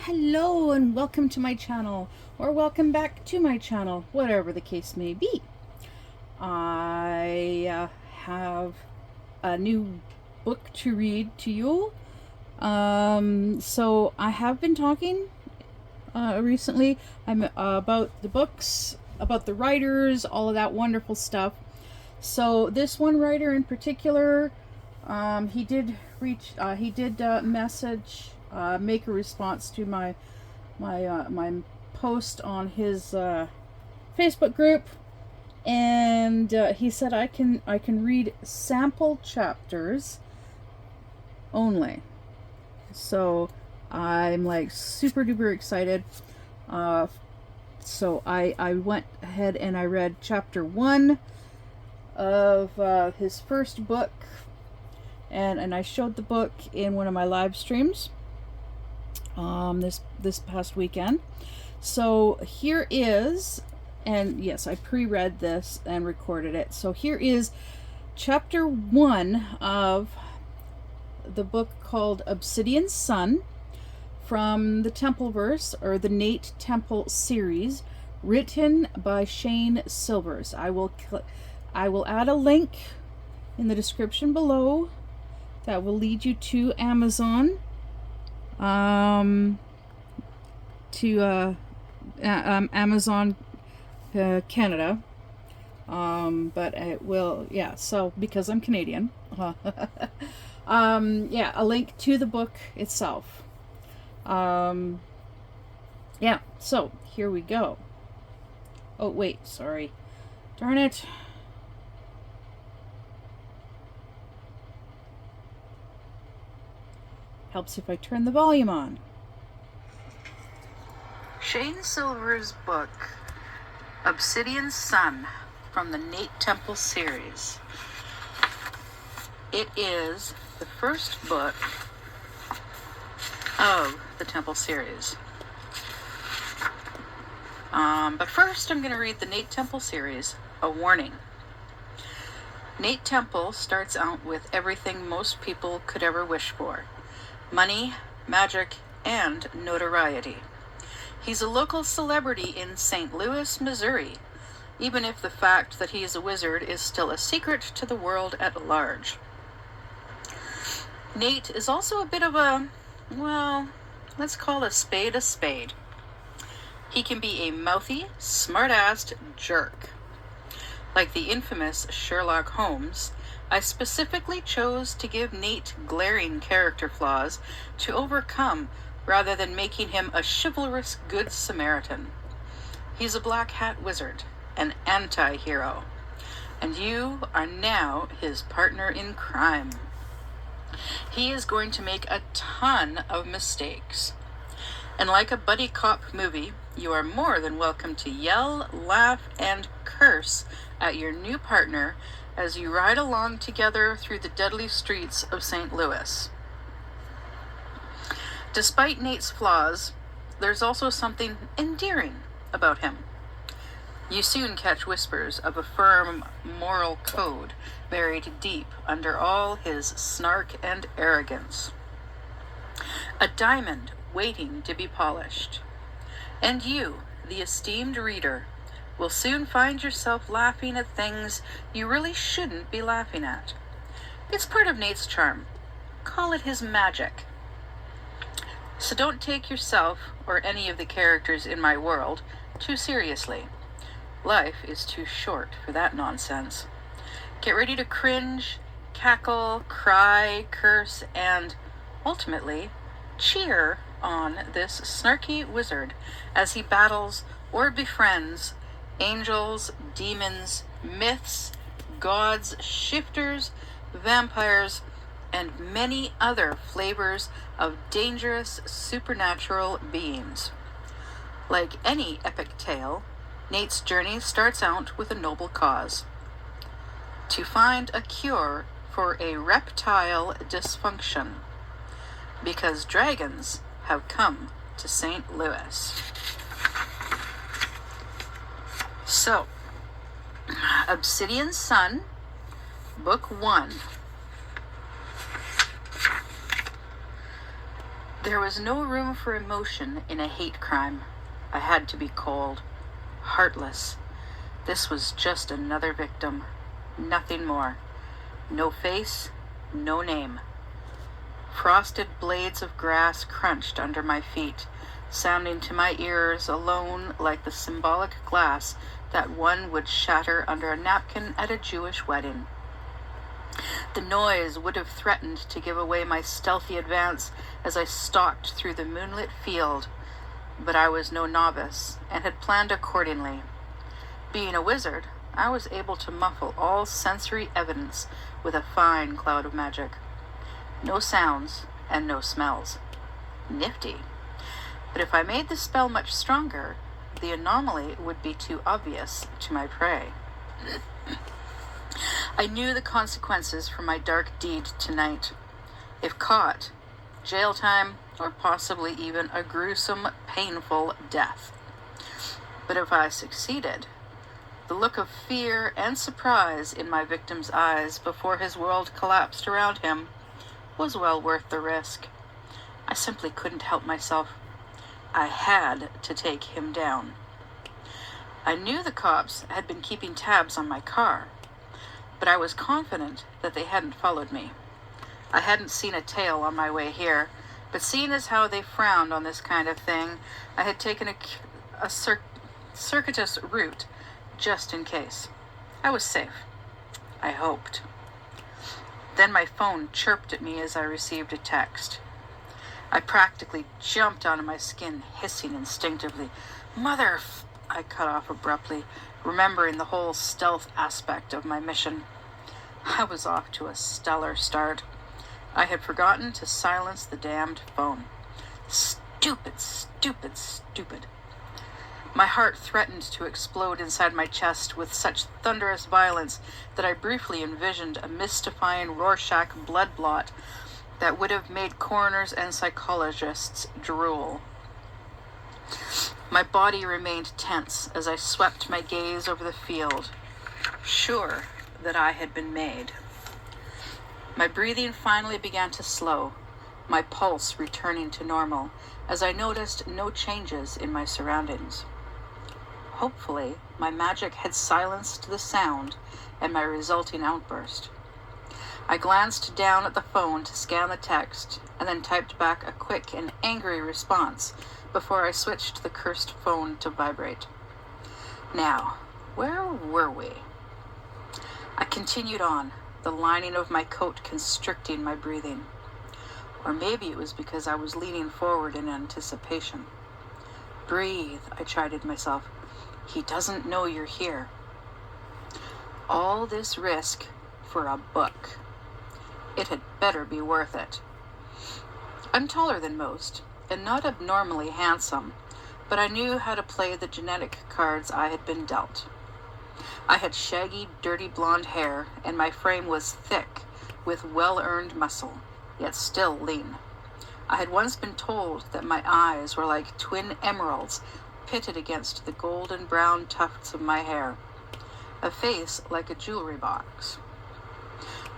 Hello and welcome to my channel, or welcome back to my channel, whatever the case may be. I have a new book to read to you. So I have been talking recently about the books, about the writers, all of that wonderful stuff. So this one writer in particular, he did message, make a response to my post on his Facebook group, and he said I can read sample chapters only. So I'm like super duper excited. So I went ahead and I read chapter 1 of his first book, and I showed the book in one of my live streams this past weekend. So here is, and yes, I pre-read this and recorded it. So here is chapter 1 of the book called Obsidian Sun, from the Templeverse, or the Nate Temple series, written by Shane Silvers. I will add a link in the description below that will lead you to Amazon, Amazon Canada, but it will, yeah, so because I'm Canadian, yeah, a link to the book itself. Yeah, so here we go. Oh wait, sorry, darn it. Helps if I turn the volume on. Shane Silver's book, Obsidian Sun, from the Nate Temple series. It is the first book of the Temple series. But first I'm going to read the Nate Temple series, a warning. Nate Temple starts out with everything most people could ever wish for: money, magic, and notoriety. He's a local celebrity in St. Louis, Missouri, even if the fact that he is a wizard is still a secret to the world at large. Nate is also a bit of a, well, let's call a spade a spade. He can be a mouthy, smart-assed jerk. Like the infamous Sherlock Holmes, I specifically chose to give Nate glaring character flaws to overcome, rather than making him a chivalrous good Samaritan. He's a black hat wizard, an anti-hero, and you are now his partner in crime. He is going to make a ton of mistakes. And like a buddy cop movie, you are more than welcome to yell, laugh, and curse at your new partner as you ride along together through the deadly streets of St. Louis. Despite Nate's flaws, there's also something endearing about him. You soon catch whispers of a firm moral code buried deep under all his snark and arrogance. A diamond waiting to be polished. And you, the esteemed reader, will soon find yourself laughing at things you really shouldn't be laughing at. It's part of Nate's charm. Call it his magic. So don't take yourself, or any of the characters in my world, too seriously. Life is too short for that nonsense. Get ready to cringe, cackle, cry, curse, and, ultimately, cheer on this snarky wizard as he battles or befriends angels, demons, myths, gods, shifters, vampires, and many other flavors of dangerous supernatural beings. Like any epic tale, Nate's journey starts out with a noble cause: to find a cure for a reptile dysfunction, because dragons have come to St. Louis. So, Obsidian Sun, Book 1. There was no room for emotion in a hate crime. I had to be cold, heartless. This was just another victim, nothing more. No face, no name. Frosted blades of grass crunched under my feet, sounding to my ears alone like the symbolic glass that one would shatter under a napkin at a Jewish wedding. The noise would have threatened to give away my stealthy advance as I stalked through the moonlit field, but I was no novice and had planned accordingly. Being a wizard, I was able to muffle all sensory evidence with a fine cloud of magic. No sounds and no smells. Nifty. But if I made the spell much stronger, the anomaly would be too obvious to my prey. I knew the consequences for my dark deed tonight. If caught, jail time, or possibly even a gruesome, painful death. But if I succeeded, the look of fear and surprise in my victim's eyes before his world collapsed around him was well worth the risk. I simply couldn't help myself. I had to take him down. I knew the cops had been keeping tabs on my car, but I was confident that they hadn't followed me. I hadn't seen a tail on my way here, but seeing as how they frowned on this kind of thing, I had taken a circuitous route just in case. I was safe. I hoped. Then my phone chirped at me as I received a text. I practically jumped out of my skin, hissing instinctively. I cut off abruptly, remembering the whole stealth aspect of my mission. I was off to a stellar start. I had forgotten to silence the damned phone. Stupid, stupid, stupid. My heart threatened to explode inside my chest with such thunderous violence that I briefly envisioned a mystifying Rorschach blood blot that would have made coroners and psychologists drool. My body remained tense as I swept my gaze over the field, sure that I had been made. My breathing finally began to slow, my pulse returning to normal, as I noticed no changes in my surroundings. Hopefully, my magic had silenced the sound and my resulting outburst. I glanced down at the phone to scan the text, and then typed back a quick and angry response before I switched the cursed phone to vibrate. Now, where were we? I continued on, the lining of my coat constricting my breathing. Or maybe it was because I was leaning forward in anticipation. Breathe, I chided myself. He doesn't know you're here. All this risk for a book. It had better be worth it. I'm taller than most, and not abnormally handsome, but I knew how to play the genetic cards I had been dealt. I had shaggy, dirty blonde hair, and my frame was thick, with well-earned muscle, yet still lean. I had once been told that my eyes were like twin emeralds pitted against the golden brown tufts of my hair, a face like a jewelry box.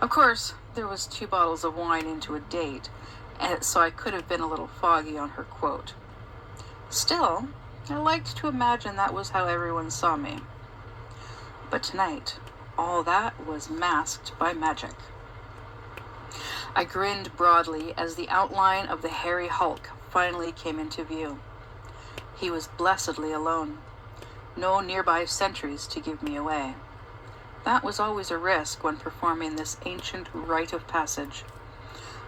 Of course, there was 2 bottles of wine into a date, and so I could have been a little foggy on her quote. Still, I liked to imagine that was how everyone saw me. But tonight, all that was masked by magic. I grinned broadly as the outline of the hairy hulk finally came into view. He was blessedly alone. No nearby sentries to give me away. That was always a risk when performing this ancient rite of passage.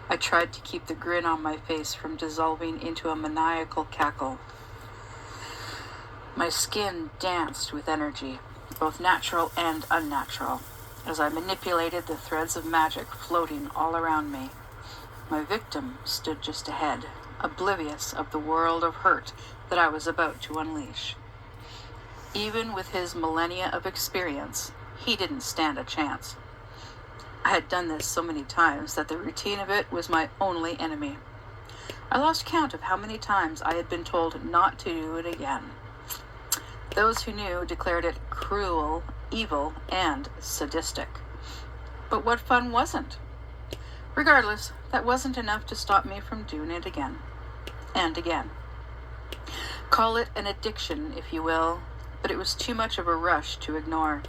I tried to keep the grin on my face from dissolving into a maniacal cackle. My skin danced with energy, both natural and unnatural, as I manipulated the threads of magic floating all around me. My victim stood just ahead, oblivious of the world of hurt that I was about to unleash. Even with his millennia of experience, he didn't stand a chance. I had done this so many times that the routine of it was my only enemy. I lost count of how many times I had been told not to do it again. Those who knew declared it cruel, evil, and sadistic. But what fun wasn't? Regardless, that wasn't enough to stop me from doing it again. and again. Call it an addiction, if you will, but it was too much of a rush to ignore.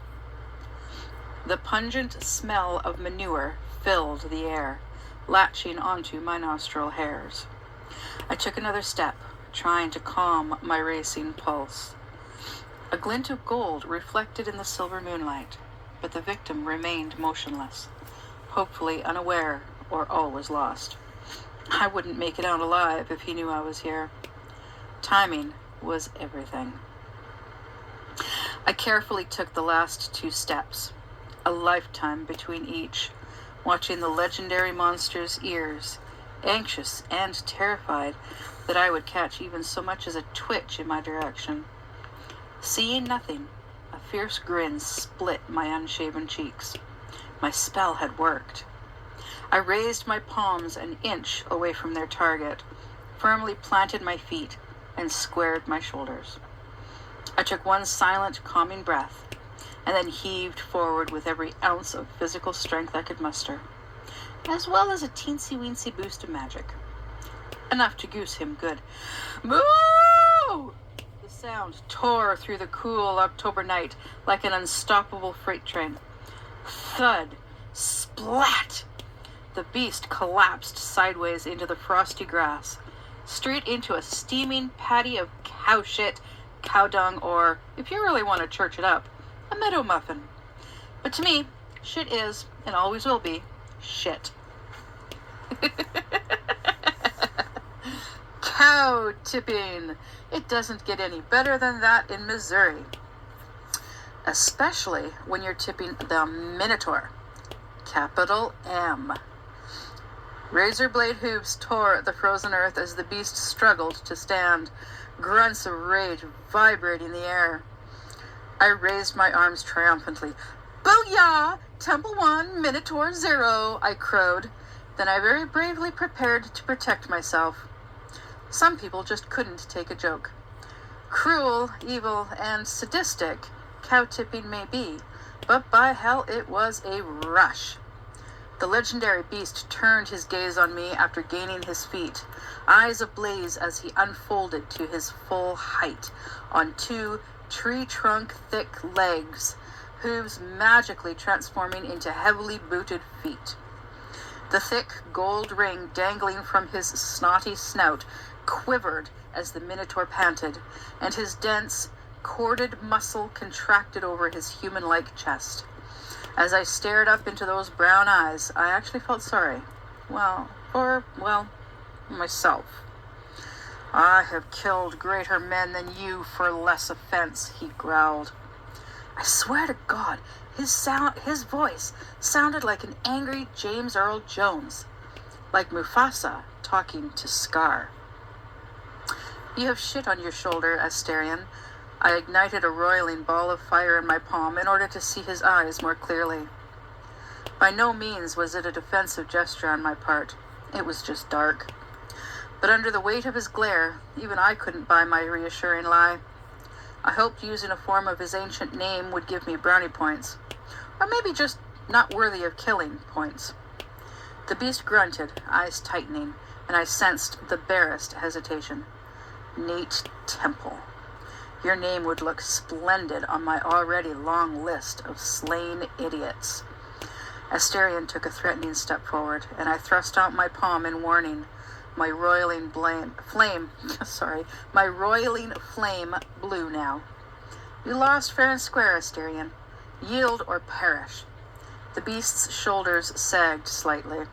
The pungent smell of manure filled the air, latching onto my nostril hairs. I took another step, trying to calm my racing pulse. A glint of gold reflected in the silver moonlight, but the victim remained motionless, hopefully unaware or all was lost. I wouldn't make it out alive if he knew I was here. Timing was everything. I carefully took the last 2 steps, a lifetime between each, watching the legendary monster's ears, anxious and terrified that I would catch even so much as a twitch in my direction. Seeing nothing, a fierce grin split my unshaven cheeks. My spell had worked. I raised my palms an inch away from their target, firmly planted my feet, and squared my shoulders. I took one silent, calming breath, and then heaved forward with every ounce of physical strength I could muster, as well as a teensy-weensy boost of magic. Enough to goose him good. Moo! The sound tore through the cool October night like an unstoppable freight train. Thud! Splat! The beast collapsed sideways into the frosty grass, straight into a steaming patty of cow shit, cow dung, or, if you really want to church it up, a meadow muffin. But to me, shit is, and always will be, shit. Cow tipping. It doesn't get any better than that in Missouri. Especially when you're tipping the Minotaur. Capital M. Razor blade hooves tore at the frozen earth as the beast struggled to stand, grunts of rage vibrating the air. I raised my arms triumphantly. Booyah! Temple 1, Minotaur 0, I crowed. Then I very bravely prepared to protect myself. Some people just couldn't take a joke. Cruel, evil, and sadistic cow-tipping may be, but by hell it was a rush. The legendary beast turned his gaze on me after gaining his feet, eyes ablaze as he unfolded to his full height on 2 tree-trunk-thick legs, hooves magically transforming into heavily booted feet. The thick gold ring dangling from his snotty snout quivered as the Minotaur panted, and his dense, corded muscle contracted over his human-like chest. As I stared up into those brown eyes, I actually felt sorry. For myself. I have killed greater men than you for less offense, he growled. I swear to God, his voice sounded like an angry James Earl Jones, like Mufasa talking to Scar. You have shit on your shoulder, Asterion. I ignited a roiling ball of fire in my palm in order to see his eyes more clearly. By no means was it a defensive gesture on my part. It was just dark. But under the weight of his glare, even I couldn't buy my reassuring lie. I hoped using a form of his ancient name would give me brownie points, or maybe just not worthy of killing points. The beast grunted, eyes tightening, and I sensed the barest hesitation. Nate Temple. Your name would look splendid on my already long list of slain idiots. Asterion took a threatening step forward, and I thrust out my palm in warning. My roiling flame blew now. You lost fair and square, Asterion. Yield or perish. The beast's shoulders sagged slightly.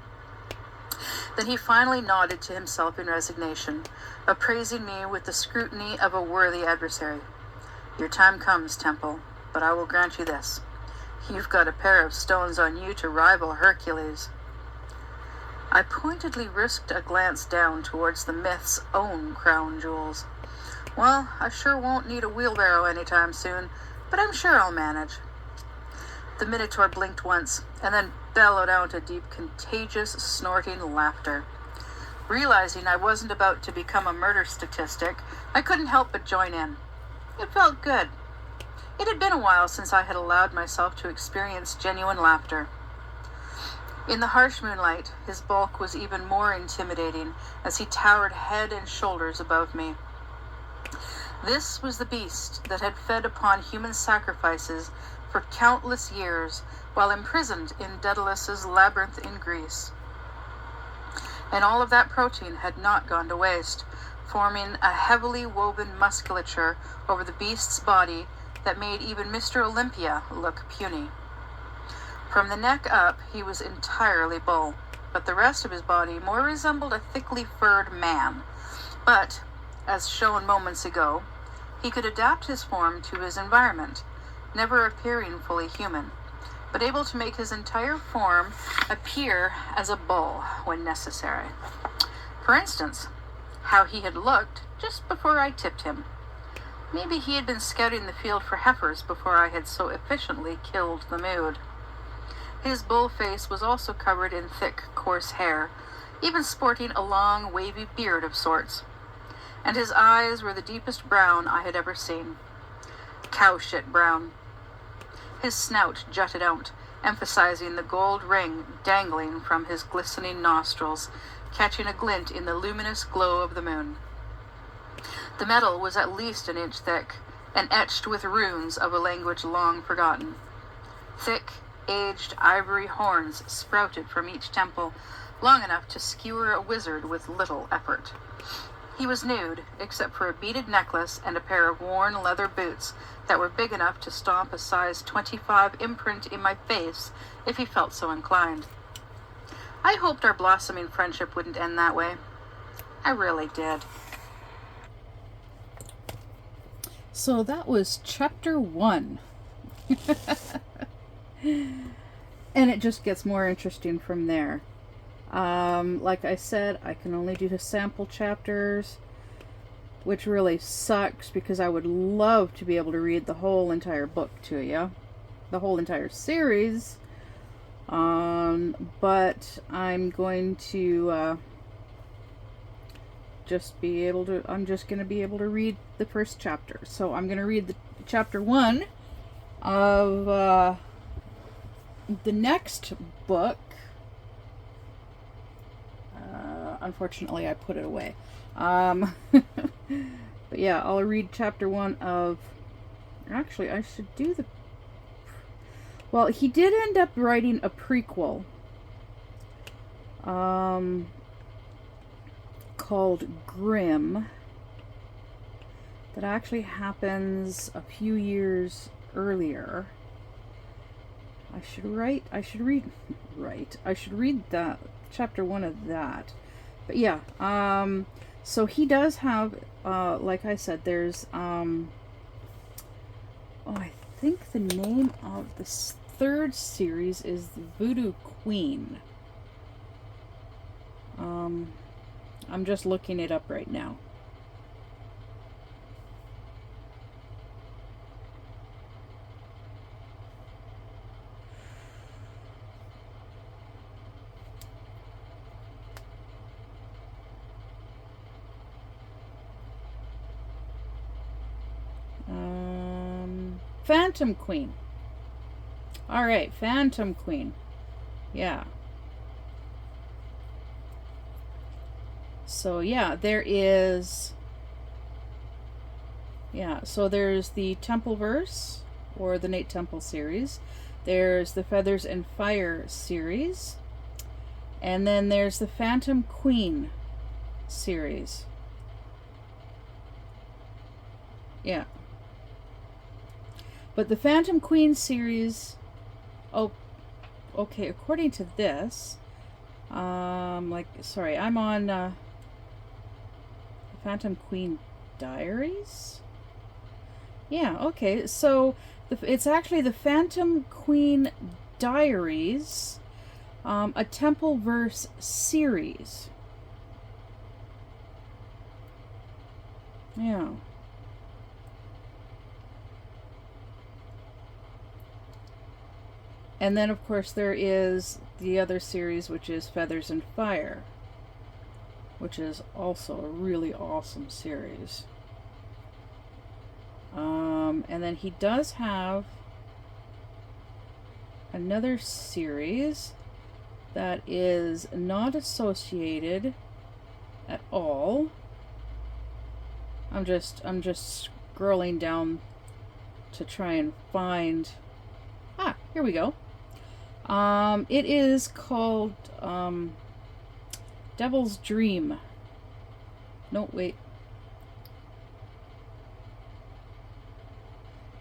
Then he finally nodded to himself in resignation, appraising me with the scrutiny of a worthy adversary. Your time comes, Temple, but I will grant you this. You've got a pair of stones on you to rival Hercules. I pointedly risked a glance down towards the myth's own crown jewels. Well, I sure won't need a wheelbarrow anytime soon, but I'm sure I'll manage. The Minotaur blinked once, and then bellowed out a deep, contagious, snorting laughter. Realizing I wasn't about to become a murder statistic, I couldn't help but join in. It felt good. It had been a while since I had allowed myself to experience genuine laughter. In the harsh moonlight, his bulk was even more intimidating as he towered head and shoulders above me. This was the beast that had fed upon human sacrifices for countless years while imprisoned in Daedalus's labyrinth in Greece. And all of that protein had not gone to waste, forming a heavily woven musculature over the beast's body that made even Mr. Olympia look puny. From the neck up, he was entirely bull, but the rest of his body more resembled a thickly furred man. But, as shown moments ago, he could adapt his form to his environment, never appearing fully human, but able to make his entire form appear as a bull when necessary. For instance, how he had looked just before I tipped him. Maybe he had been scouting the field for heifers before I had so efficiently killed the mood. His bull face was also covered in thick, coarse hair, even sporting a long, wavy beard of sorts. And his eyes were the deepest brown I had ever seen. Cow-shit brown. His snout jutted out, emphasizing the gold ring dangling from his glistening nostrils, catching a glint in the luminous glow of the moon. The metal was at least an inch thick, and etched with runes of a language long forgotten. Thick, aged ivory horns sprouted from each temple, long enough to skewer a wizard with little effort. He was nude, except for a beaded necklace and a pair of worn leather boots that were big enough to stomp a size 25 imprint in my face if he felt so inclined. I hoped our blossoming friendship wouldn't end that way. I really did. So that was chapter 1. And it just gets more interesting from there. Like I said, I can only do the sample chapters, which really sucks because I would love to be able to read the whole entire book to you, the whole entire series. But I'm going to just be able to, I'm just going to be able to read the first chapter. So I'm going to read the chapter 1 of the next book. Unfortunately, I put it away. But yeah, I'll read chapter 1 of... Actually, I should do the... Well, he did end up writing a prequel. Called Grimm. That actually happens a few years earlier. I should read that, chapter 1 of that. But yeah, so he does have, like I said, there's, I think the name of the third series is the Voodoo Queen. I'm just looking it up right now. Phantom Queen. Alright, Phantom Queen. Yeah. So yeah, there is... Yeah, so there's the Templeverse, or the Nate Temple series. There's the Feathers and Fire series. And then there's the Phantom Queen series. Yeah. But the Phantom Queen series, oh, okay, according to this, sorry, I'm on the Phantom Queen Diaries? Yeah, okay, so it's actually the Phantom Queen Diaries, a Templeverse series. Yeah. And then, of course, there is the other series, which is Feathers and Fire, which is also a really awesome series. And then he does have another series that is not associated at all. I'm just scrolling down to try and find. Here we go. It is called Devil's Dream. No, wait.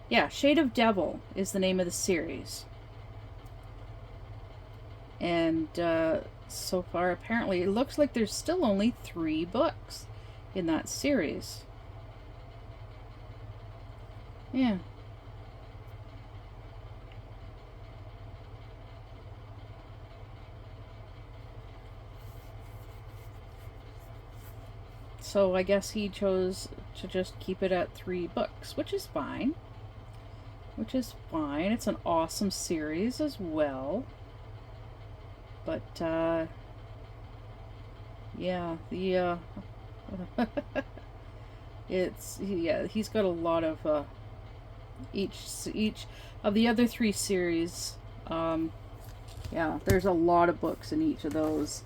Yeah, Shade of Devil is the name of the series. And so far, apparently, it looks like there's still only 3 books in that series. Yeah. So I guess he chose to just keep it at 3 books, which is fine. It's an awesome series as well. But, yeah, the, he's got a lot of, each of the other 3 series, yeah, there's a lot of books in each of those.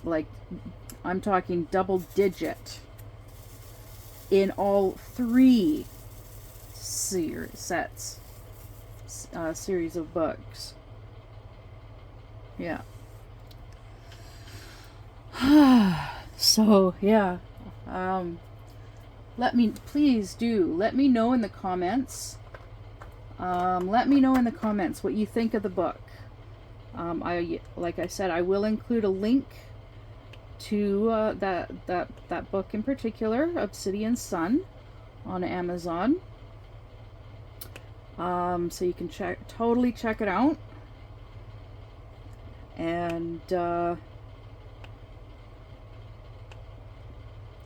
Like, I'm talking double digit in all 3 series of books. Yeah. So, yeah. Please let me know in the comments. Let me know in the comments what you think of the book. Like I said, I will include a link to that book in particular, Obsidian Sun, on Amazon. So you can totally check it out. And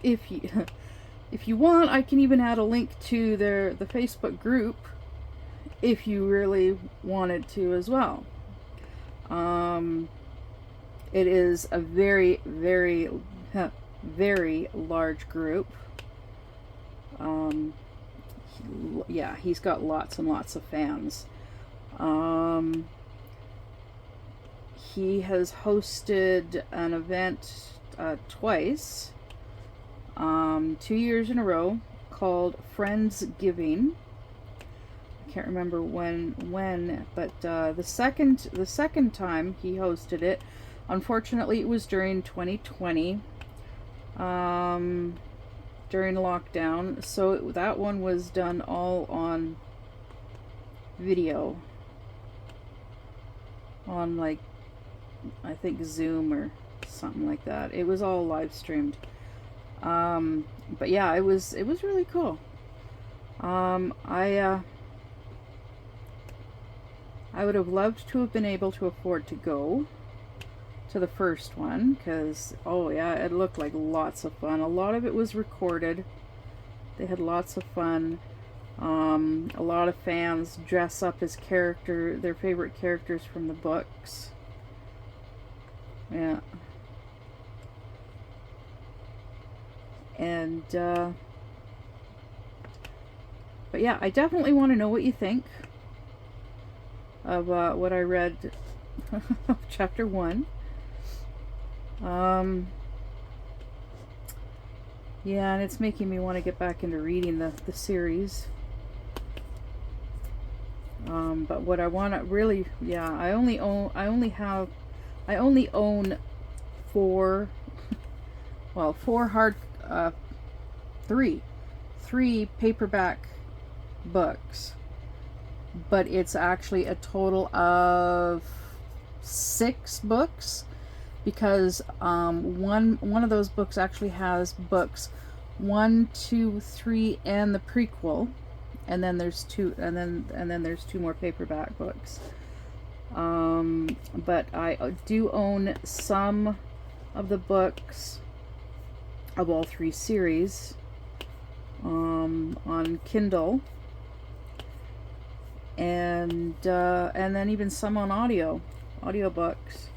if you want, I can even add a link to the Facebook group if you really wanted to as well. It is a very, very, very large group. Yeah, he's got lots and lots of fans. He has hosted an event twice, 2 years in a row, called Friendsgiving. I can't remember when, but the second time he hosted it, unfortunately, it was during 2020, during lockdown. So that one was done all on video, on, like, I think Zoom or something like that. It was all live streamed. But yeah, it was really cool. I would have loved to have been able to afford to go to the first one, because, oh yeah, it looked like lots of fun. A lot of it was recorded. They had lots of fun. A lot of fans dress up as their favorite characters from the books. Yeah. And, but yeah, I definitely want to know what you think of what I read of chapter 1. Yeah, and it's making me want to get back into reading the series. But what I want to really, yeah, I only own 4, well, 4 hard, 3 paperback books, but it's actually a total of 6 books, because one of those books actually has books 1, 2, 3, and the prequel, and then there's 2, and then there's 2 more paperback books. But I do own some of the books of all 3 series on Kindle, and then even some on audiobooks.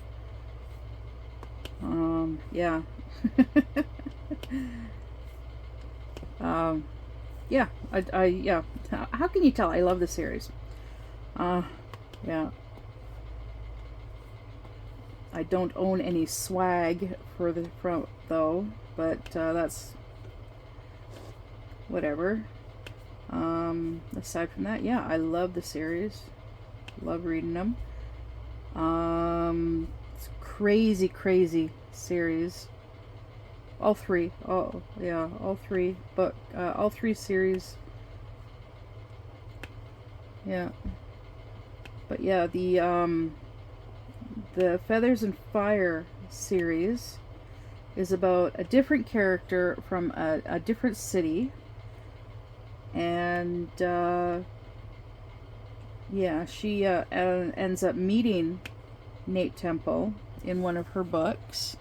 Yeah. Yeah, yeah. How can you tell? I love the series. Yeah. I don't own any swag for the front though, but that's whatever. Aside from that, yeah, I love the series. Love reading them. It's crazy, crazy series. All three. Oh, yeah, all three. But all three series. Yeah. But yeah, the Feathers and Fire series is about a different character from a different city. And yeah, she ends up meeting Nate Temple in one of her books.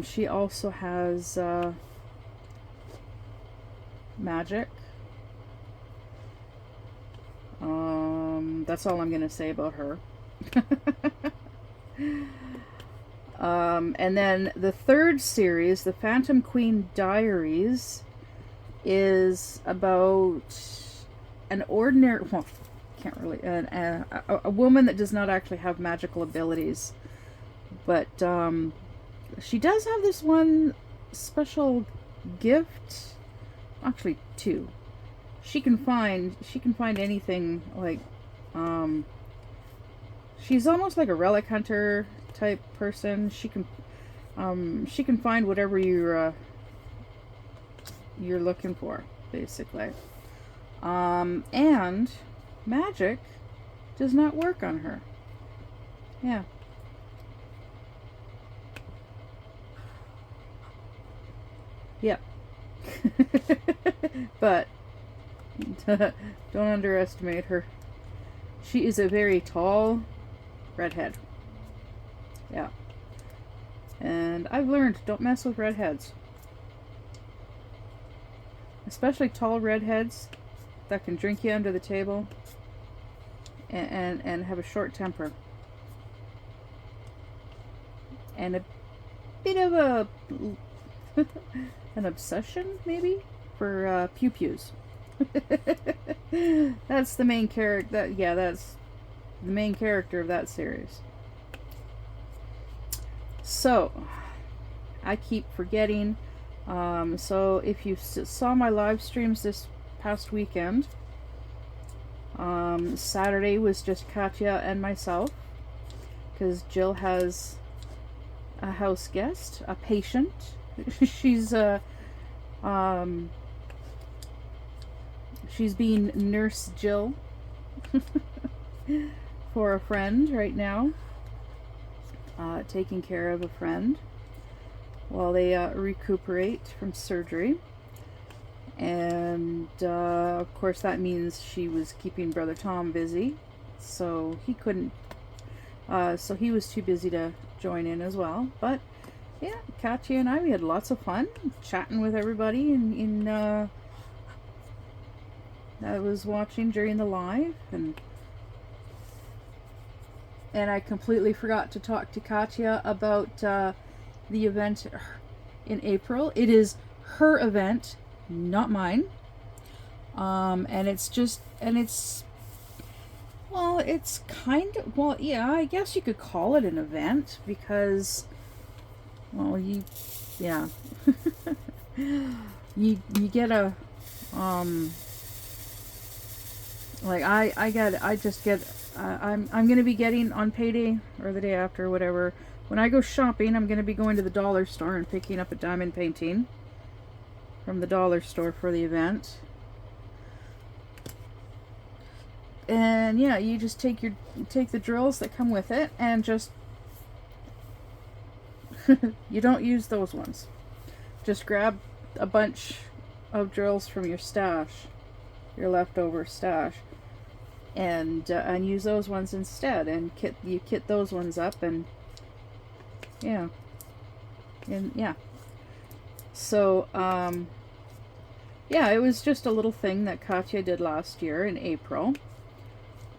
She also has magic. That's all I'm going to say about her. And then the third series, the Phantom Queen Diaries, is about an ordinary, well, can't really, a woman that does not actually have magical abilities, but she does have this one special gift, actually two. She can find anything, like she's almost like a relic hunter type person. She can find whatever you're looking for, basically. And magic does not work on her. Yeah. Yep. But don't underestimate her. She is a very tall redhead. Yeah. And I've learned, don't mess with redheads. Especially tall redheads that can drink you under the table and have a short temper. And a bit of a an obsession, maybe, for pew-pews. That's the main character. That's the main character of that series. So, I keep forgetting. So if you saw my live streams this past weekend, Saturday was just Katya and myself, because Jill has a house guest, a patient. She's being Nurse Jill for a friend right now, taking care of a friend while they recuperate from surgery. And of course that means she was keeping Brother Tom busy, so he couldn't, so he was too busy to join in as well. But yeah, Katya and we had lots of fun chatting with everybody I was watching during the live, and I completely forgot to talk to Katya about the event in April. It is her event, not mine. And it's kind of, well, yeah, I guess you could call it an event, because, well, you get a, like, I'm going to be getting on payday or the day after, whatever. When I go shopping, I'm going to be going to the dollar store and picking up a diamond painting from the dollar store for the event. And yeah, you just take the drills that come with it, and just you don't use those ones. Just grab a bunch of drills from your stash, your leftover stash, and use those ones instead, and kit those ones up, and yeah. So yeah, it was just a little thing that Katya did last year in April,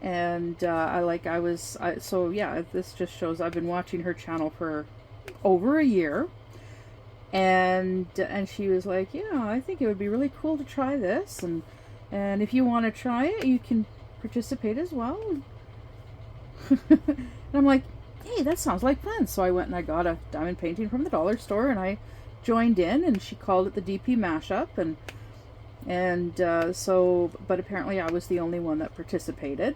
and so yeah, this just shows I've been watching her channel for over a year, and she was like, yeah, I think it would be really cool to try this, and if you want to try it, you can participate as well. And I'm like, hey, that sounds like fun. So I went and I got a diamond painting from the dollar store, and I joined in, and she called it the DP mashup, and so, but apparently I was the only one that participated.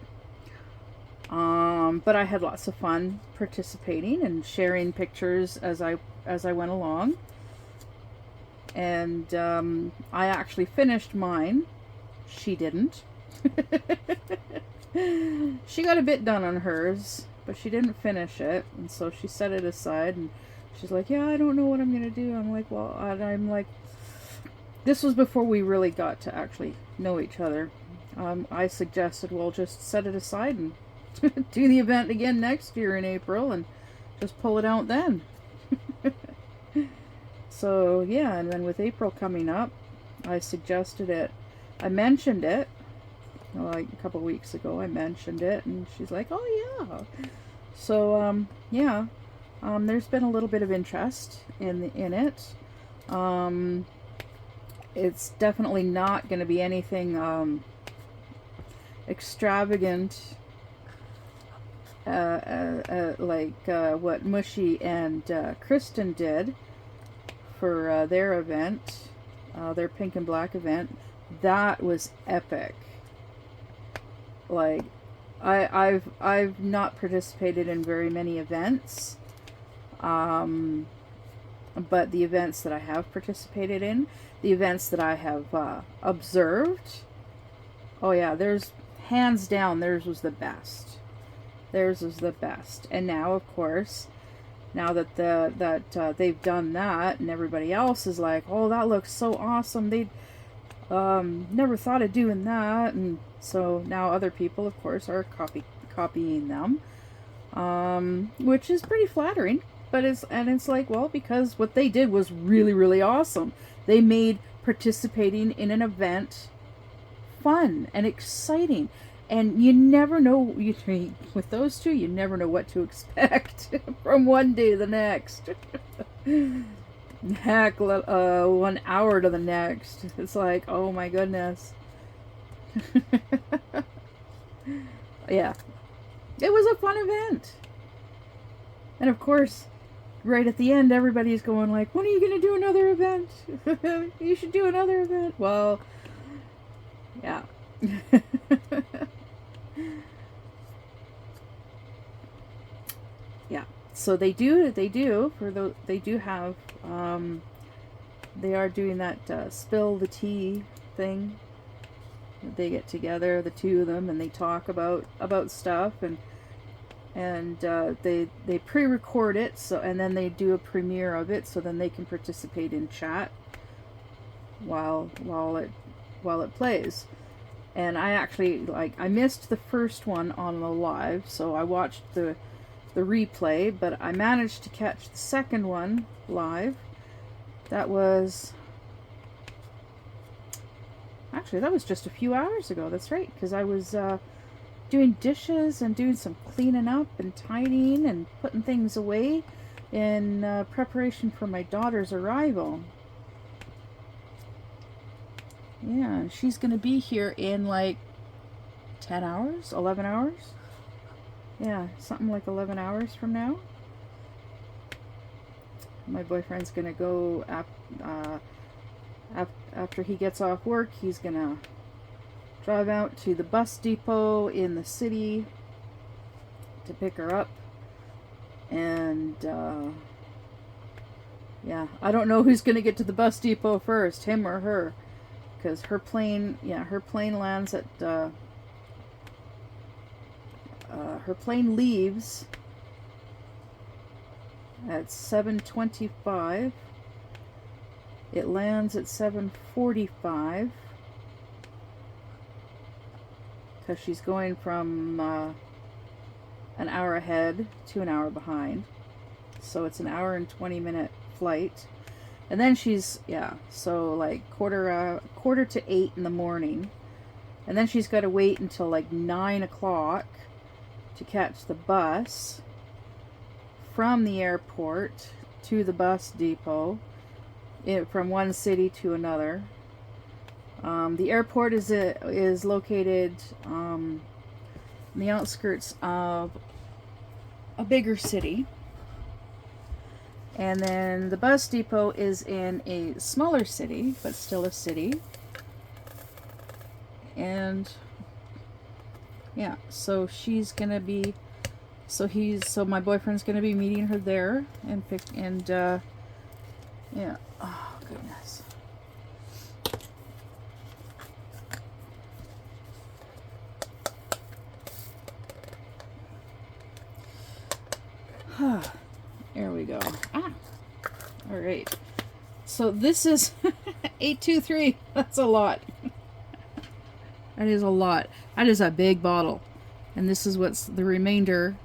But I had lots of fun participating and sharing pictures as I went along. And I actually finished mine. She didn't. She got a bit done on hers, but she didn't finish it, and so she set it aside, and she's like, yeah, I don't know what I'm gonna do. I'm like, well, I'm like, this was before we really got to actually know each other. I suggested, well, just set it aside and do the event again next year in April and just pull it out then. So yeah, and then with April coming up, I suggested it. I mentioned it like a couple weeks ago. I mentioned it, and she's like, oh yeah. So yeah, there's been a little bit of interest in it. It's definitely not going to be anything extravagant, like what Mushy and Kristen did for their event, their pink and black event. That was epic. Like, I've not participated in very many events, but the events that I have participated in, the events that I have observed, oh yeah, there's hands down, theirs was the best. Theirs was the best. And now, of course, now that they've done that, and everybody else is like, oh, that looks so awesome. They never thought of doing that, and so now other people, of course, are copying them, which is pretty flattering. But it's like, well, because what they did was really, really awesome. They made participating in an event fun and exciting. And you never know, with those two, you never know what to expect from one day to the next. Heck, 1 hour to the next. It's like, oh my goodness. Yeah. It was a fun event. And of course, right at the end, everybody's going like, when are you going to do another event? You should do another event. Well, yeah. Yeah. So they do have, they are doing that spill the tea thing. They get together, the two of them, and they talk about stuff, and they pre-record it, so, and then they do a premiere of it, so then they can participate in chat while it plays. And I actually, I missed the first one on the live, so I watched the replay, but I managed to catch the second one live. That was just a few hours ago. That's right, because I was doing dishes and doing some cleaning up and tidying and putting things away in preparation for my daughter's arrival. Yeah, she's gonna be here in like 10 hours, 11 hours. Yeah, something like 11 hours from now. My boyfriend's gonna go after he gets off work. He's gonna drive out to the bus depot in the city to pick her up. And yeah, I don't know who's gonna get to the bus depot first, him or her, because her plane lands at her plane leaves at 7:25. It lands at 7:45 because she's going from an hour ahead to an hour behind. So it's an hour and 20-minute flight. And then she's, so like quarter to 8 in the morning. And then she's got to wait until like 9 o'clock to catch the bus from the airport to the bus depot, from one city to another. The airport is located in the outskirts of a bigger city. And then the bus depot is in a smaller city, but still a city. And yeah, so she's gonna be, so my boyfriend's gonna be meeting her there and yeah, oh goodness. There we go. Ah, all right. So this is 823. That's a lot. That is a lot. That is a big bottle. And this is what's the remainder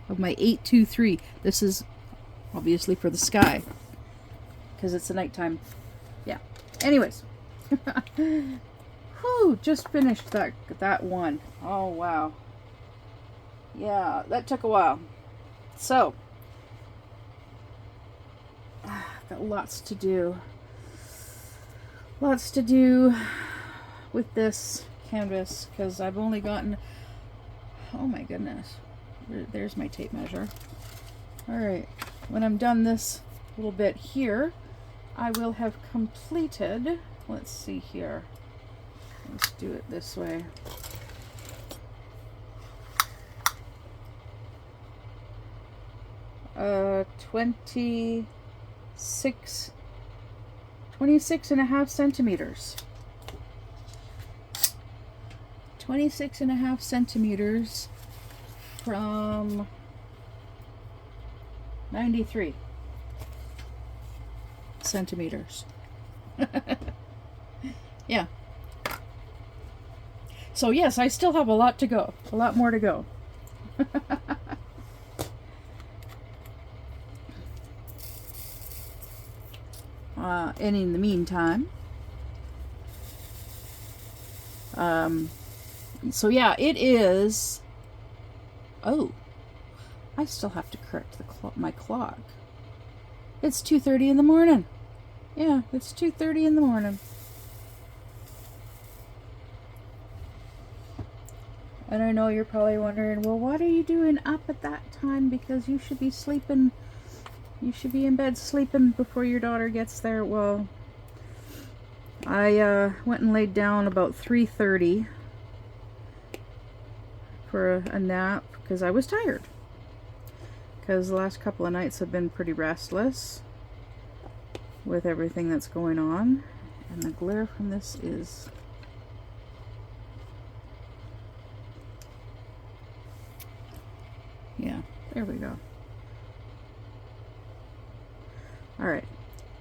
of my 823. This is obviously for the sky, because it's the nighttime. Yeah. Anyways. Whew, just finished that one. Oh, wow. Yeah, that took a while. So, I've got lots to do. Lots to do with this canvas, because I've only gotten, oh my goodness, there's my tape measure. Alright, when I'm done this little bit here, I will have completed, let's see here, let's do it this way. Uh, 26 and a half centimeters. 26 and a half centimeters from 93 centimeters. Yeah. So yes, I still have a lot to go. A lot more to go. And in the meantime, so yeah, it is, oh, I still have to correct my clock. It's 2:30 in the morning. Yeah, it's 2:30 in the morning. And I know you're probably wondering, well, what are you doing up at that time? Because you should be sleeping, you should be in bed sleeping before your daughter gets there. Well, I went and laid down about 3:30 for a nap because I was tired. Because the last couple of nights have been pretty restless with everything that's going on. And the glare from this is... yeah, there we go. Alright.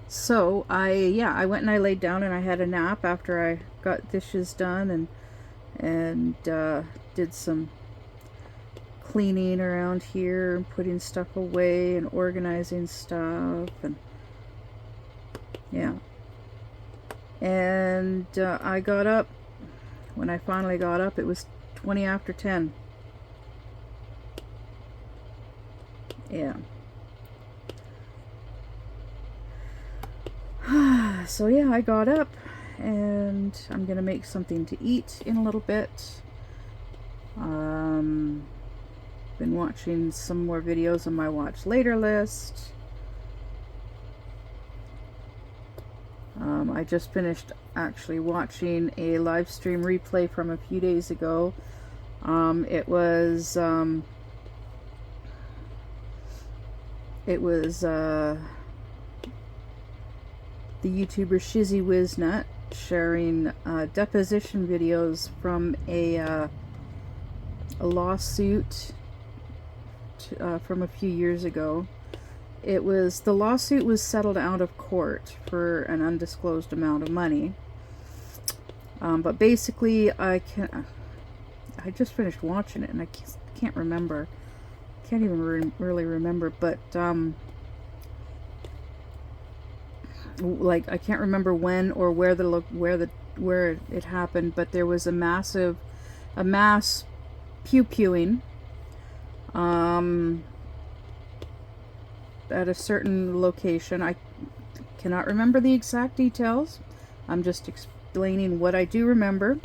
So, I went and I laid down and I had a nap after I got dishes done and did some cleaning around here and putting stuff away and organizing stuff, and yeah. And I got up, when I finally got up, it was 20 after 10. Yeah. So yeah, I got up and I'm gonna make something to eat in a little bit. Been watching some more videos on my watch later list. I just finished actually watching a live stream replay from a few days ago. It was the YouTuber Shizzy Wiznut sharing deposition videos from a lawsuit from a few years ago. The lawsuit was settled out of court for an undisclosed amount of money. But basically, I just finished watching it and I can't remember. Can't even really remember, but like I can't remember when or where it happened, but there was a mass pew-pewing at a certain location. I cannot remember the exact details. I'm just explaining what I do remember.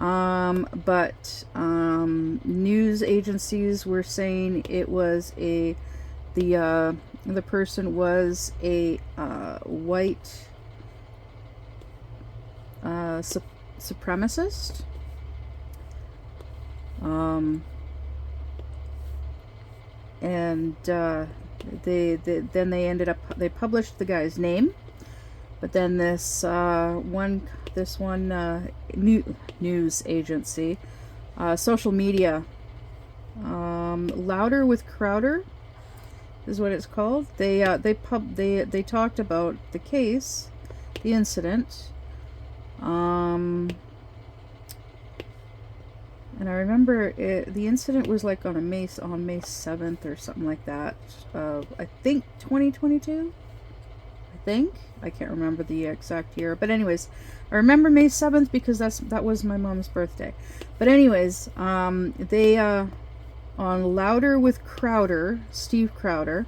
But news agencies were saying it was the person was a white supremacist. And they published the guy's name, but then this one news agency, social media, Louder with Crowder is what it's called. They talked about the case, the incident, and I remember the incident was like on May 7th or something like that. I think 2022. I can't remember the exact year, but anyways, I remember May 7th because that was my mom's birthday. But anyways, they on Louder with Crowder, Steve Crowder,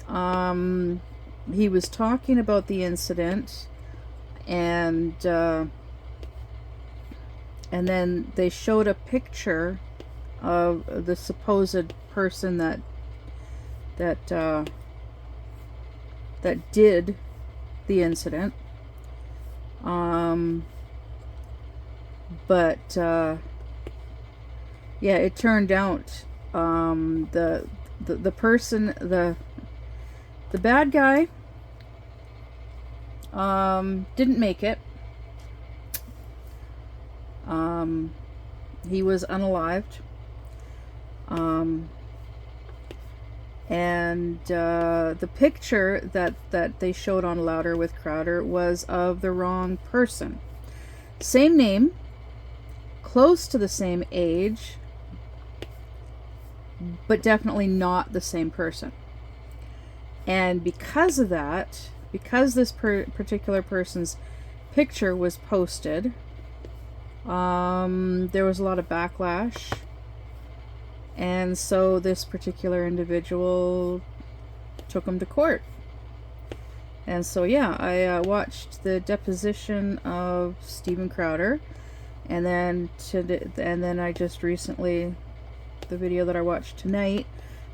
he was talking about the incident, and then they showed a picture of the supposed person that did the incident. But yeah, it turned out the person, the bad guy, didn't make it. He was unalived. And the picture that they showed on Louder with Crowder was of the wrong person. Same name, close to the same age, but definitely not the same person. And because of that, because this particular person's picture was posted, there was a lot of backlash. And so this particular individual took him to court. And so yeah, I watched the deposition of Stephen Crowder, and then I just recently, the video that I watched tonight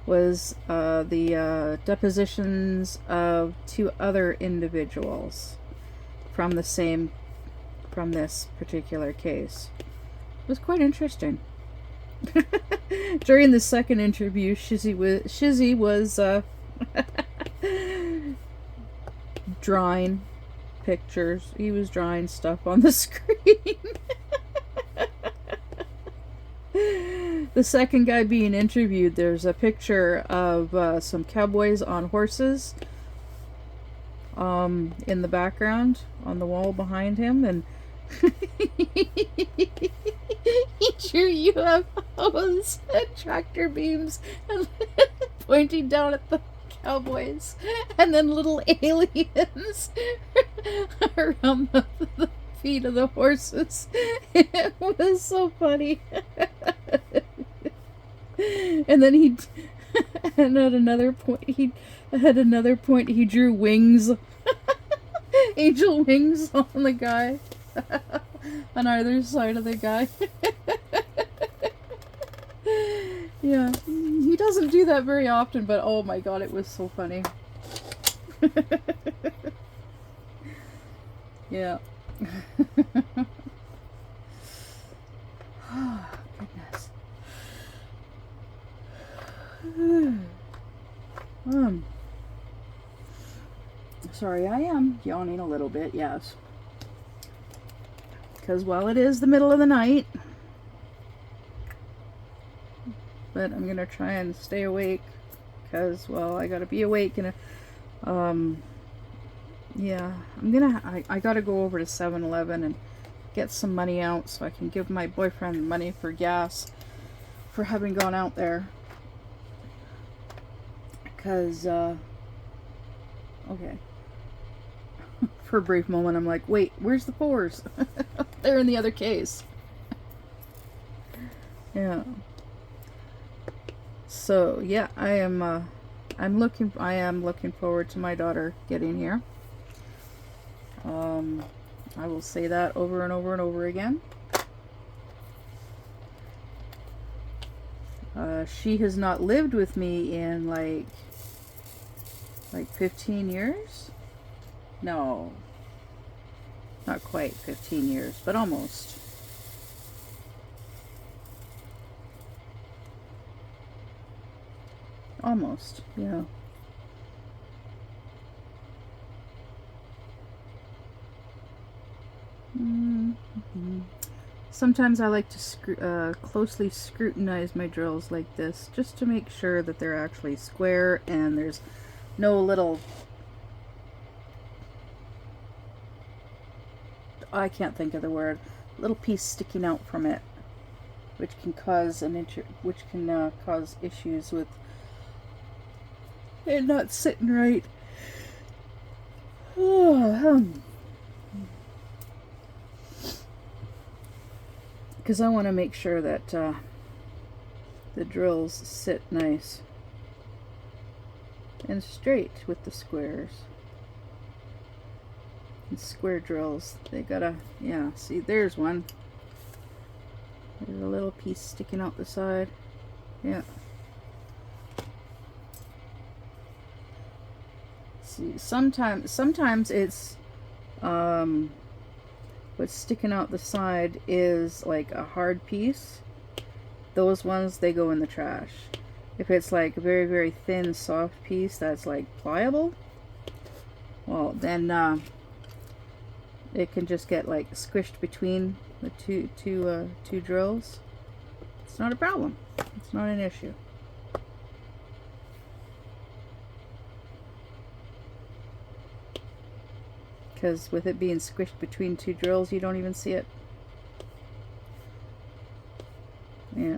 was the depositions of 2 other individuals from this particular case. It was quite interesting. During the second interview, Shizzy was drawing pictures. He was drawing stuff on the screen. The second guy being interviewed, there's a picture of some cowboys on horses in the background on the wall behind him, and he drew UFOs and tractor beams and pointing down at the cowboys, and then little aliens around the feet of the horses. It was so funny. And then and at another point he drew wings, angel wings on the guy. On either side of the guy. Yeah, he doesn't do that very often, but oh my god, it was so funny. Yeah. Oh, goodness. Sorry, I am yawning a little bit, yes. Because, well, it is the middle of the night. But I'm going to try and stay awake. Because, well, I got to be awake. And, yeah, I got to go over to 7-Eleven and get some money out so I can give my boyfriend money for gas for having gone out there. Because, okay. For a brief moment, I'm like, wait, where's the 4s? They're in the other case. Yeah. So, yeah, I am looking forward to my daughter getting here. I will say that over and over and over again. She has not lived with me in like 15 years? No, not quite 15 years, but almost. Almost, yeah. Sometimes I like to closely scrutinize my drills like this, just to make sure that they're actually square and there's no little, I can't think of the word, little piece sticking out from it, which can cause cause issues with it not sitting right. Because I want to make sure that the drills sit nice and straight with the squares. And square drills, they gotta, yeah, see, there's one. There's a little piece sticking out the side. Yeah. See, sometimes it's what's sticking out the side is like a hard piece. Those ones, they go in the trash. If it's like a very, very thin, soft piece that's like pliable, well, then it can just get like squished between the two drills. It's not a problem. It's not an issue. Because with it being squished between two drills, you don't even see it. Yeah.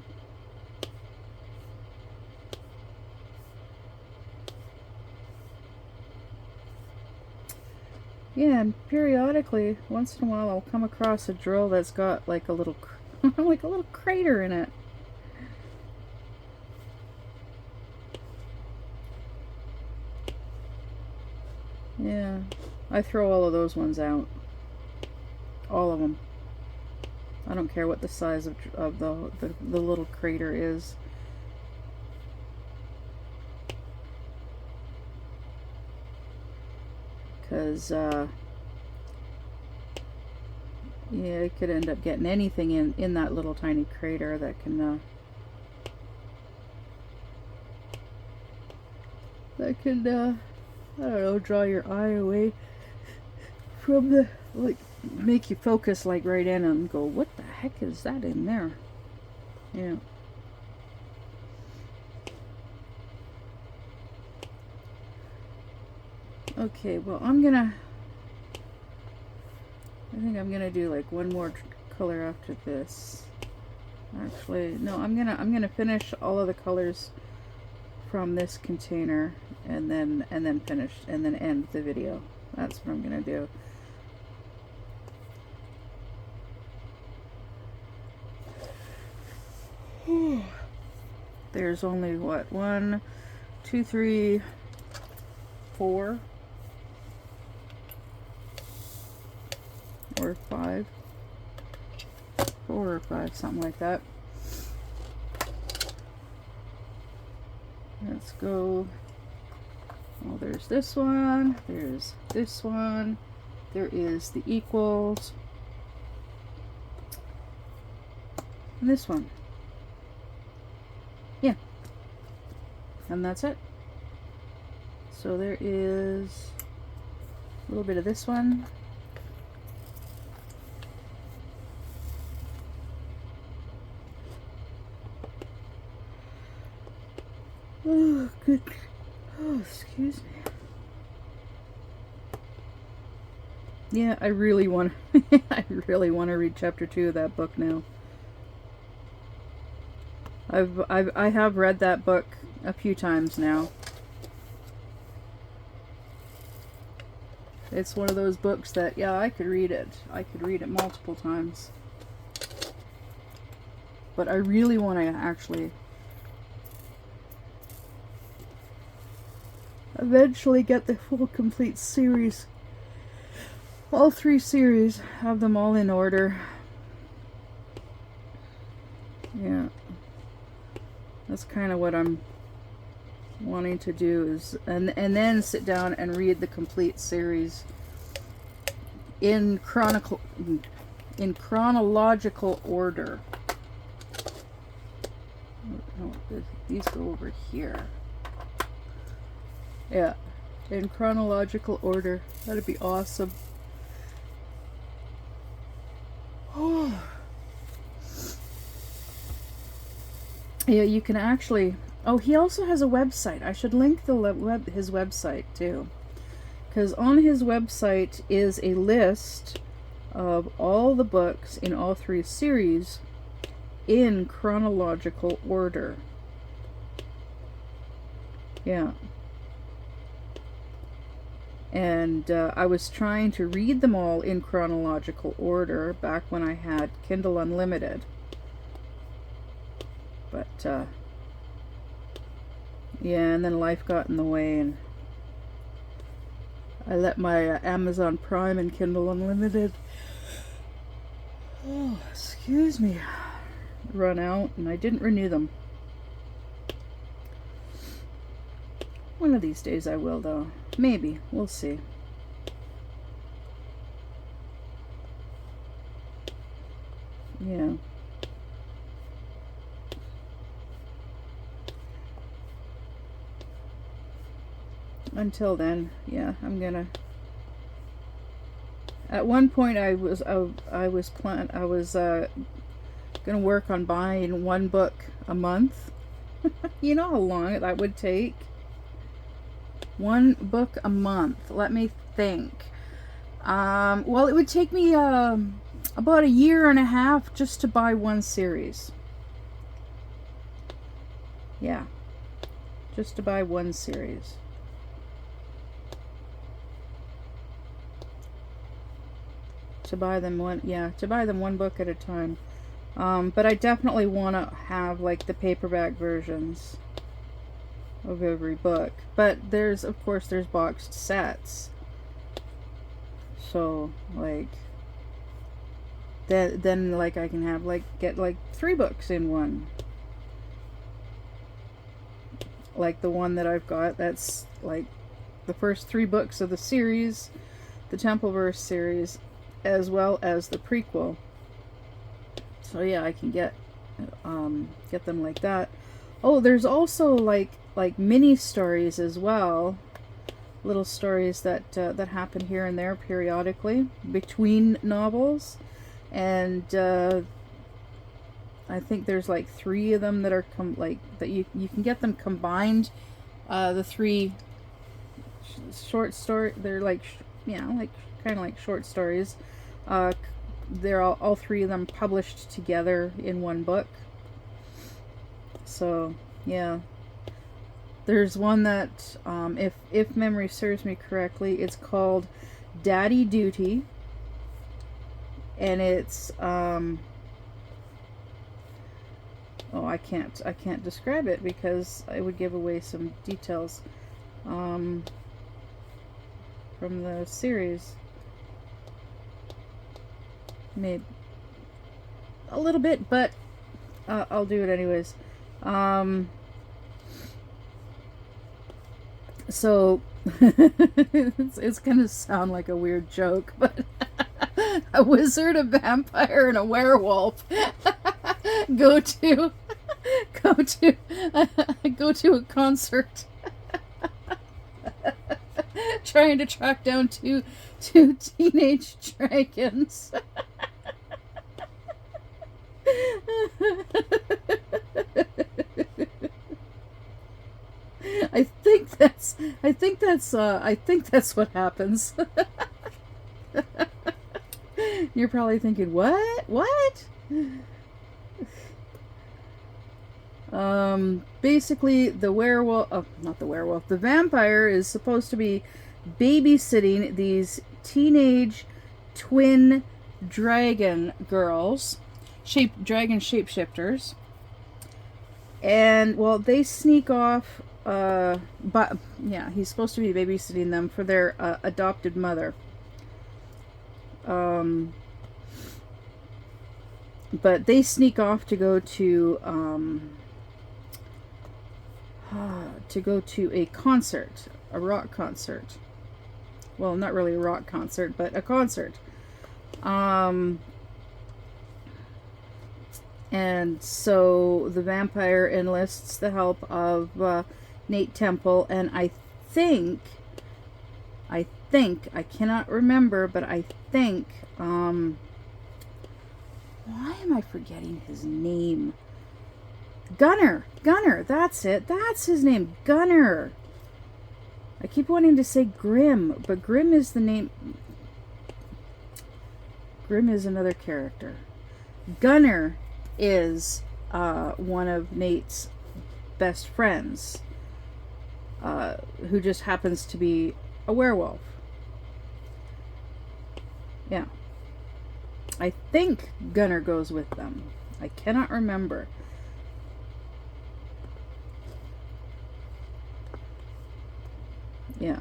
Yeah, and periodically, once in a while, I'll come across a drill that's got like a little, like a little crater in it. Yeah, I throw all of those ones out. All of them. I don't care what the size of the little crater is. Because, yeah, it could end up getting anything in that little tiny crater that can, I don't know, draw your eye away from the, like, make you focus like right in and go, what the heck is that in there? Yeah. Okay, well, I think I'm gonna do like one more color after this. Actually, no, I'm gonna finish all of the colors from this container and then finish and then end the video. That's what I'm gonna do. There's only what, 1, 2, 3, 4 or 5, 4 or 5, something like that. Let's go. Well, there's this one, there's this one, there is the equals, and this one. Yeah, and that's it. So there is a little bit of this one. Oh, good. Oh, excuse me. Yeah, I really want I really want to read chapter 2 of that book now. I have read that book a few times now. It's one of those books that, yeah, I could read it. I could read it multiple times. But I really want to actually eventually get the full complete series. All 3 series. Have them all in order. Yeah. That's kind of what I'm wanting to do, is and then sit down and read the complete series in chronological order. No, these go over here. Yeah, in chronological order. That'd be awesome. Oh. Yeah, you can actually... Oh, he also has a website. I should link his website too. Because on his website is a list of all the books in all 3 series in chronological order. Yeah. And I was trying to read them all in chronological order back when I had Kindle Unlimited. But, yeah, and then life got in the way, and I let my Amazon Prime and Kindle Unlimited, oh, excuse me, run out, and I didn't renew them. One of these days I will, though. Maybe. We'll see. Yeah. Until then, yeah, I'm gonna... At one point I was gonna work on buying 1 book a month. You know how long that would take? 1 book a month. Let me think. Well, it would take me about a year and a half just to buy 1 series. Yeah, just to buy 1 series. To buy them 1 book at a time. But I definitely want to have like the paperback versions of every book. But there's, of course, there's boxed sets. So like then like I can have get 3 books in one. Like the one that I've got, that's like the first 3 books of the series, the Templeverse series, as well as the prequel. So yeah, I can get them like that. Oh, there's also like mini stories as well, little stories that that happen here and there periodically between novels, and I think there's like 3 of them that are that you can get them combined. The 3 short story, they're like kind of like short stories. They're all 3 of them published together in 1 book. So yeah, there's one that if memory serves me correctly, it's called Daddy Duty, and it's oh, I can't describe it because I would give away some details from the series. Maybe a little bit, but I'll do it anyways. So it's gonna sound like a weird joke, but a wizard, a vampire, and a werewolf go to a concert trying to track down two teenage dragons. I think that's what happens. You're probably thinking, what? Basically the the vampire is supposed to be babysitting these teenage twin dragon girls, dragon shapeshifters, and well, they sneak off. But yeah, he's supposed to be babysitting them for their adopted mother. But they sneak off to go to to go to a concert, a rock concert. Well, not really a rock concert, but a concert. And so the vampire enlists the help of Nate Temple, and I think, I cannot remember, but I think, why am I forgetting his name? Gunner, that's it, that's his name, Gunner. I keep wanting to say Grim, but Grim is the name, Grim is another character. Gunner is one of Nate's best friends, who just happens to be a werewolf. Yeah. I think Gunner goes with them. I cannot remember. Yeah.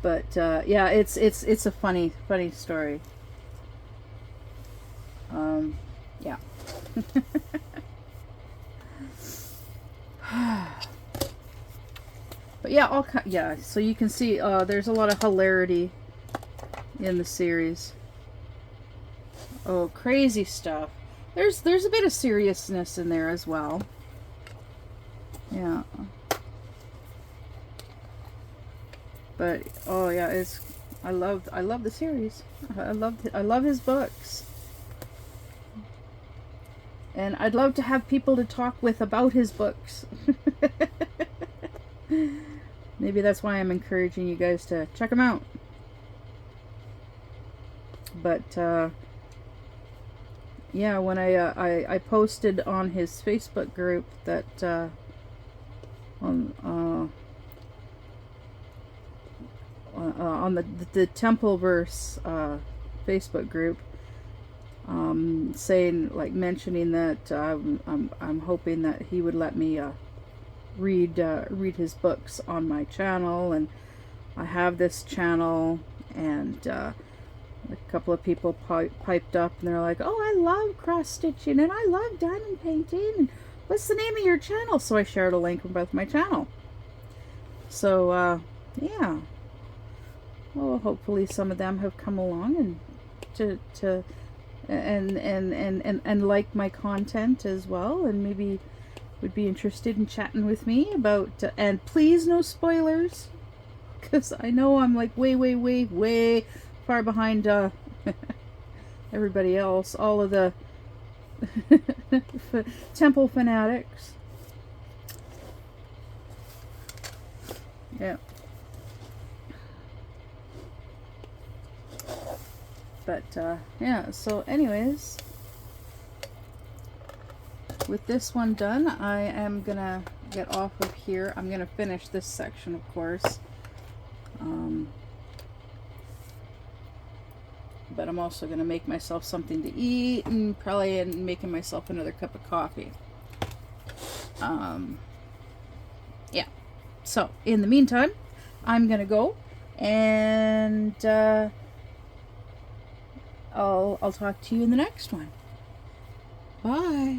But yeah, it's a funny story. Yeah. But yeah, yeah. So you can see there's a lot of hilarity in the series. Oh, crazy stuff. There's a bit of seriousness in there as well. Yeah. But oh yeah, I love the series. I love his books. And I'd love to have people to talk with about his books. Maybe that's why I'm encouraging you guys to check them out. But yeah, when I posted on his Facebook group that on the Templeverse Facebook group, saying, like, mentioning that I'm hoping that he would let me read his books on my channel, and I have this channel, and a couple of people piped up, and they're like, "Oh, I love cross stitching, and I love diamond painting, and what's the name of your channel?" So I shared a link with my channel. So yeah, well, hopefully some of them have come along and and like my content as well, and maybe would be interested in chatting with me about, and please no spoilers, because I know I'm like way far behind everybody else, all of the Temple fanatics. Yeah. But yeah, so anyways, with this one done, I am gonna get off of here. I'm gonna finish this section, of course, but I'm also gonna make myself something to eat, and probably making myself another cup of coffee. Yeah, so in the meantime, I'm gonna go, and I'll talk to you in the next one. Bye.